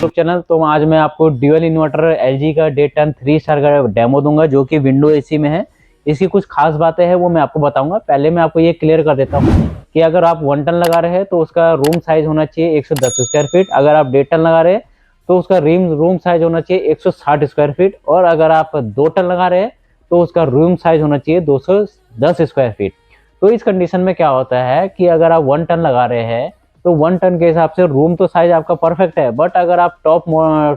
YouTube channel. तो आज मैं आपको ड्यूअल इन्वर्टर एलजी का डे 10 3 स्टार का डेमो दूंगा जो कि विंडो एसी में है। इसकी कुछ खास बातें हैं वो मैं आपको बताऊंगा। पहले मैं आपको ये क्लियर कर देता हूँ कि अगर आप 1 टन लगा रहे हैं तो उसका रूम साइज होना चाहिए 110 स्क्वायर फीट। अगर आप 1.5 टन लगा रहे हैं तो उसका रूम साइज होना चाहिए 160 स्क्वायर फीट। और अगर आप 2 टन लगा रहे हैं तो उसका रूम साइज होना चाहिए 210 स्क्वायर फीट। तो इस कंडीशन में क्या होता है कि अगर आप 1 टन लगा रहे हैं तो 1 टन के हिसाब से रूम तो साइज आपका परफेक्ट है, बट अगर आप टॉप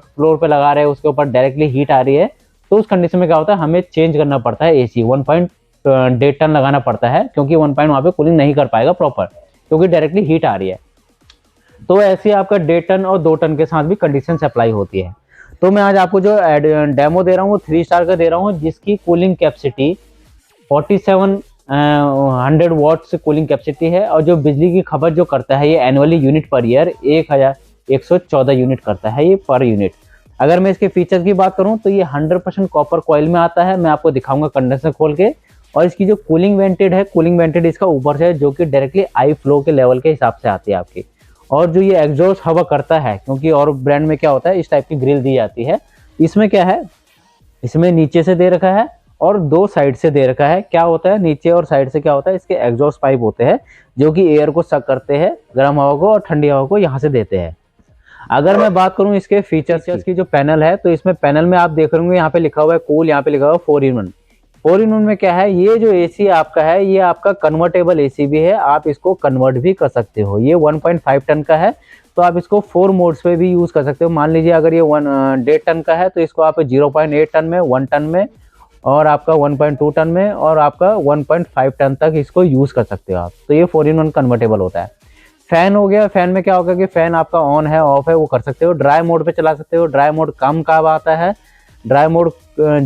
फ्लोर पे लगा रहे हैं उसके ऊपर डायरेक्टली हीट आ रही है तो उस कंडीशन में क्या होता है हमें चेंज करना पड़ता है एसी 1.1 टन लगाना पड़ता है, क्योंकि 1 पॉइंट वहाँ पे कूलिंग नहीं कर पाएगा प्रॉपर क्योंकि डायरेक्टली हीट आ रही है। तो ऐसे आपका 1.5 टन और 2 टन के साथ भी कंडीशन अप्लाई होती है। तो मैं आज आपको जो डेमो दे रहा हूँ वो 3 स्टार का दे रहा हूँ जिसकी कूलिंग कैपेसिटी 4700 वाट से कूलिंग कैपेसिटी है। और जो बिजली की खपत जो करता है ये annually unit per year 1114 unit करता है ये पर यूनिट। अगर मैं इसके फीचर्स की बात करूं तो ये 100% कॉपर कॉइल में आता है। मैं आपको दिखाऊंगा कंडेंसर खोल के। और इसकी जो कूलिंग वेंटेड है, कूलिंग वेंटेड इसका ऊपर से है जो कि डायरेक्टली आई फ्लो के लेवल के हिसाब से आती है आपकी। और जो ये एग्जॉस्ट हवा करता है, क्योंकि और ब्रांड में क्या होता है इस टाइप की ग्रिल दी जाती है, इसमें क्या है इसमें नीचे से दे रखा है और 2 साइड से दे रखा है। क्या होता है नीचे और साइड से क्या होता है इसके एग्जॉस्ट पाइप होते हैं जो कि एयर को सक करते हैं, गर्म हवा को और ठंडी हवा को यहाँ से देते हैं। अगर मैं बात करूं इसके फीचर्स की जो पैनल है तो इसमें पैनल में आप देख रहे होंगे यहाँ पे लिखा हुआ है कूल, यहाँ पे लिखा हुआ है 4-in-1। 4-in-1 में क्या है, ये जो एसी आपका है ये आपका कन्वर्टेबल एसी भी है, आप इसको कन्वर्ट भी कर सकते हो। ये 1.5 टन का है तो आप इसको 4 मोड्स पे भी यूज कर सकते हो। मान लीजिए अगर ये 1.5 टन का है तो इसको आप 0.8 टन में, 1 टन में और आपका 1.2 टन में और आपका 1.5 टन तक इसको यूज कर सकते हो आप। तो ये 4-in-1 कन्वर्टेबल होता है। फैन हो गया, फैन में क्या होगा कि फैन आपका ऑन है ऑफ है वो कर सकते हो। ड्राई मोड पे चला सकते हो। ड्राई मोड कम आता है। ड्राई मोड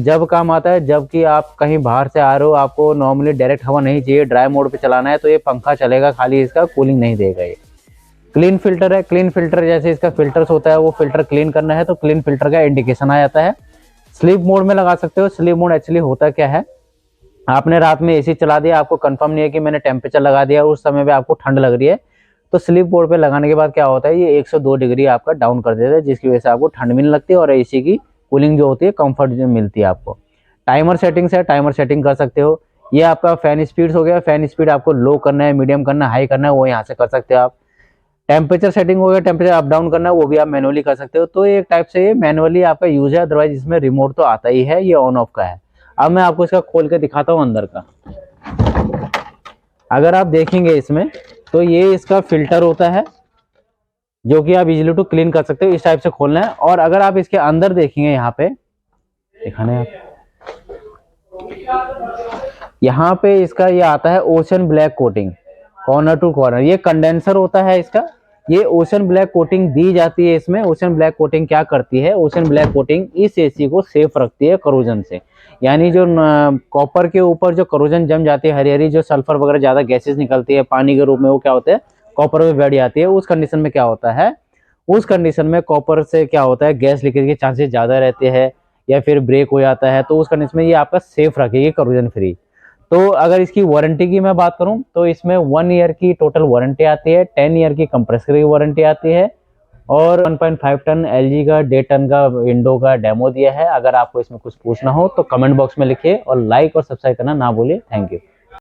जब काम आता है जबकि आप कहीं बाहर से आ रहे हो, आपको नॉर्मली डायरेक्ट हवा नहीं चाहिए, ड्राई मोड पे चलाना है तो ये पंखा चलेगा खाली, इसका कूलिंग नहीं देगा। ये क्लीन फिल्टर है। क्लीन फिल्टर जैसे इसका फिल्टर्स होता है वो फिल्टर क्लीन करना है तो क्लीन फिल्टर का इंडिकेशन आ जाता है। स्लीप मोड में लगा सकते हो। स्लीप मोड एक्चुअली होता क्या है, आपने रात में एसी चला दिया, आपको कंफर्म नहीं है कि मैंने टेम्परेचर लगा दिया, उस समय पे आपको ठंड लग रही है तो स्लीप मोड पे लगाने के बाद क्या होता है ये 102 डिग्री आपका डाउन कर देता है, जिसकी वजह से आपको ठंड भी नहीं लगती और एसी की कूलिंग जो होती है कंफर्ट जो मिलती है आपको। टाइमर सेटिंग्स है, टाइमर सेटिंग कर सकते हो। ये आपका फैन स्पीड हो गया, फैन स्पीड आपको लो करना है, मीडियम करना है, हाई करना है वो यहाँ से कर सकते हो आप। टेम्परेचर सेटिंग हो गया, टेम्परेचर अप डाउन करना है वो भी आप मैनुअली कर सकते हो। तो एक टाइप से ये मैनुअली आपका यूज है, अदरवाइज इसमें रिमोट तो आता ही है, ये ऑन ऑफ का है। अब मैं आपको इसका खोल के दिखाता हूँ अंदर का। अगर आप देखेंगे इसमें तो ये इसका फिल्टर होता है जो कि आप इजीली टू क्लीन कर सकते हो, इस टाइप से खोलना है। और अगर आप इसके अंदर देखेंगे यहाँ पे दिखाने आप, यहाँ पे इसका ये आता है ocean black coating corner to corner. ये कंडेंसर होता है इसका, ये ओशन ब्लैक कोटिंग दी जाती है इसमें। ओशन ब्लैक कोटिंग क्या करती है, ओशन ब्लैक कोटिंग इस एसी को सेफ रखती है करोजन से। यानी जो कॉपर के ऊपर जो करोजन जम जाती है, हरी हरी जो सल्फर वगैरह ज्यादा गैसेस निकलती है पानी के रूप में, वो क्या होते हैं कॉपर में बैठ जाती है। उस कंडीशन में क्या होता है, उस कंडीशन में कॉपर से क्या होता है गैस लीकेज के चांसेस ज्यादा रहते हैं या फिर ब्रेक हो जाता है। तो उस कंडीशन में ये आपका सेफ रखेगी करोजन फ्री। तो अगर इसकी वारंटी की मैं बात करूं तो इसमें 1 ईयर की टोटल वारंटी आती है, 10 ईयर की कंप्रेसर की वारंटी आती है और 1.5 टन एलजी का 1.5 टन का विंडो का डेमो दिया है। अगर आपको इसमें कुछ पूछना हो तो कमेंट बॉक्स में लिखिए और लाइक और सब्सक्राइब करना ना भूलिए। Thank you.